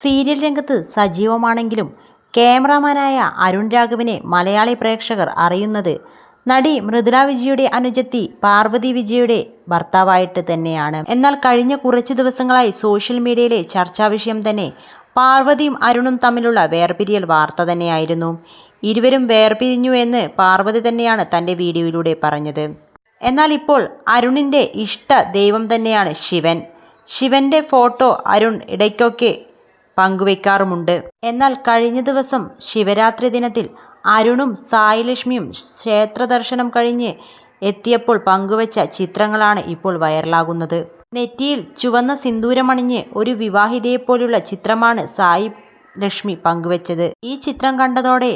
Serial രംഗത്ത് സജീവമാണെങ്കിലും ക്യാമറാമാനായ അരുൺ രാഘവിനെ മലയാളി പ്രേക്ഷകർ അറിയുന്നത് നടി മൃദുല വിജയുടെ അനുജത്തി പാർവതി വിജയുടെ ഭർത്താവായിട്ട് തന്നെയാണ്. എന്നാൽ കഴിഞ്ഞ കുറച്ച് ദിവസങ്ങളായി സോഷ്യൽ മീഡിയയിലെ ചർച്ചാവിഷയം തന്നെ പാർവതിയും അരുണും തമ്മിലുള്ള വേർപിരിയൽ വാർത്ത തന്നെയായിരുന്നു. ഇരുവരും വേർപിരിഞ്ഞു എന്ന് പാർവതി തന്നെയാണ് തൻ്റെ വീഡിയോയിലൂടെ പറഞ്ഞത്. എന്നാൽ ഇപ്പോൾ അരുണിൻ്റെ ഇഷ്ട ദൈവം തന്നെയാണ് ശിവൻ. ശിവന്റെ ഫോട്ടോ അരുൺ ഇടയ്ക്കൊക്കെ പങ്കുവെക്കാറുമുണ്ട്. എന്നാൽ കഴിഞ്ഞ ദിവസം ശിവരാത്രി ദിനത്തിൽ അരുണും സായി ലക്ഷ്മിയും ക്ഷേത്ര ദർശനം കഴിഞ്ഞ് എത്തിയപ്പോൾ പങ്കുവച്ച ചിത്രങ്ങളാണ് ഇപ്പോൾ വൈറലാകുന്നത്. നെറ്റിയിൽ ചുവന്ന സിന്ദൂരമണിഞ്ഞ് ഒരു വിവാഹിതയെപ്പോലുള്ള ചിത്രമാണ് സായി ലക്ഷ്മി പങ്കുവച്ചത്. ഈ ചിത്രം കണ്ടതോടെ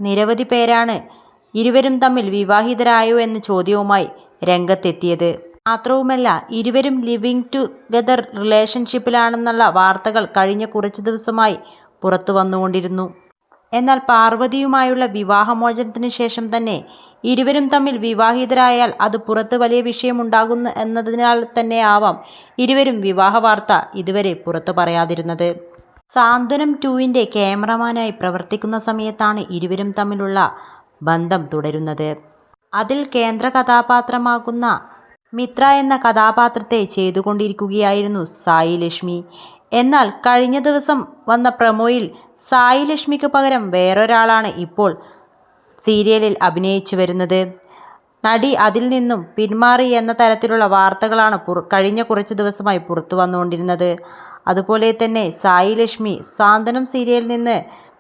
നിരവധി പേരാണ് ഇരുവരും തമ്മിൽ വിവാഹിതരായോ എന്ന ചോദ്യവുമായി രംഗത്തെത്തിയത്. മാത്രവുമല്ല, ഇരുവരും ലിവിങ് ടുഗദർ റിലേഷൻഷിപ്പിലാണെന്നുള്ള വാർത്തകൾ കഴിഞ്ഞ കുറച്ച് ദിവസമായി പുറത്തു വന്നുകൊണ്ടിരുന്നു. എന്നാൽ പാർവതിയുമായുള്ള വിവാഹമോചനത്തിന് ശേഷം തന്നെ ഇരുവരും തമ്മിൽ വിവാഹിതരായാൽ അത് പുറത്ത് വലിയ വിഷയമുണ്ടാകുന്നു എന്നതിനാൽ തന്നെ ആവാം ഇരുവരും വിവാഹ വാർത്ത ഇതുവരെ പുറത്തു പറയാതിരുന്നത്. സാന്ത്വനം 2-ന്റെ ക്യാമറമാനായി പ്രവർത്തിക്കുന്ന സമയത്താണ് ഇരുവരും തമ്മിലുള്ള ബന്ധം തുടരുന്നത്. അതിൽ കേന്ദ്ര കഥാപാത്രമാകുന്ന മിത്ര എന്ന കഥാപാത്രത്തെ ചെയ്തുകൊണ്ടിരിക്കുകയായിരുന്നു സായി ലക്ഷ്മി. എന്നാൽ കഴിഞ്ഞ ദിവസം വന്ന പ്രൊമോയിൽ സായി ലക്ഷ്മിക്ക് പകരം വേറൊരാളാണ് ഇപ്പോൾ സീരിയലിൽ അഭിനയിച്ചു വരുന്നത്. നടി അതിൽ നിന്നും പിന്മാറി എന്ന തരത്തിലുള്ള വാർത്തകളാണ് കഴിഞ്ഞ കുറച്ച് ദിവസമായി പുറത്തു വന്നുകൊണ്ടിരുന്നത്. അതുപോലെ തന്നെ സായി ലക്ഷ്മി സാന്ത്വനം സീരിയലിൽ നിന്ന്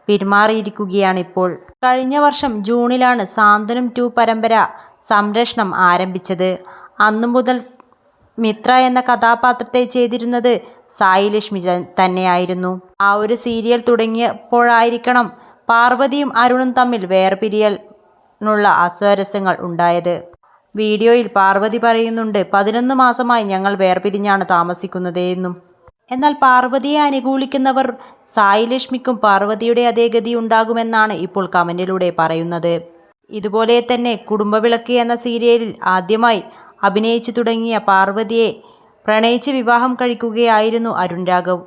പിന്മാറിയിരിക്കുകയാണിപ്പോൾ. കഴിഞ്ഞ വർഷം ജൂണിലാണ് സാന്ത്വനം 2 പരമ്പര സംപ്രേഷണം ആരംഭിച്ചത്. അന്നു മുതൽ മിത്ര എന്ന കഥാപാത്രത്തെ ചെയ്തിരുന്നത് സായി ലക്ഷ്മി തന്നെയായിരുന്നു. ആ ഒരു സീരിയൽ തുടങ്ങിയപ്പോഴായിരിക്കണം പാർവതിയും അരുണും തമ്മിൽ വേർപിരിയലിനുള്ള അസ്വാരസ്യങ്ങൾ ഉണ്ടായത്. വീഡിയോയിൽ പാർവതി പറയുന്നുണ്ട്, 11 മാസമായി ഞങ്ങൾ വേർപിരിഞ്ഞാണ് താമസിക്കുന്നതെന്നും. എന്നാൽ പാർവതിയെ അനുകൂലിക്കുന്നവർ സായി ലക്ഷ്മിക്കും പാർവതിയുടെ അതേ ഗതി ഉണ്ടാകുമെന്നാണ് ഇപ്പോൾ കമന്റിലൂടെ പറയുന്നത്. ഇതുപോലെ തന്നെ കുടുംബവിളക്ക് എന്ന സീരിയലിൽ ആദ്യമായി അഭിനയിച്ചു തുടങ്ങിയ പാർവതിയെ പ്രണയിച്ച് വിവാഹം കഴിക്കുകയായിരുന്നു അരുൺ രാഘവ്.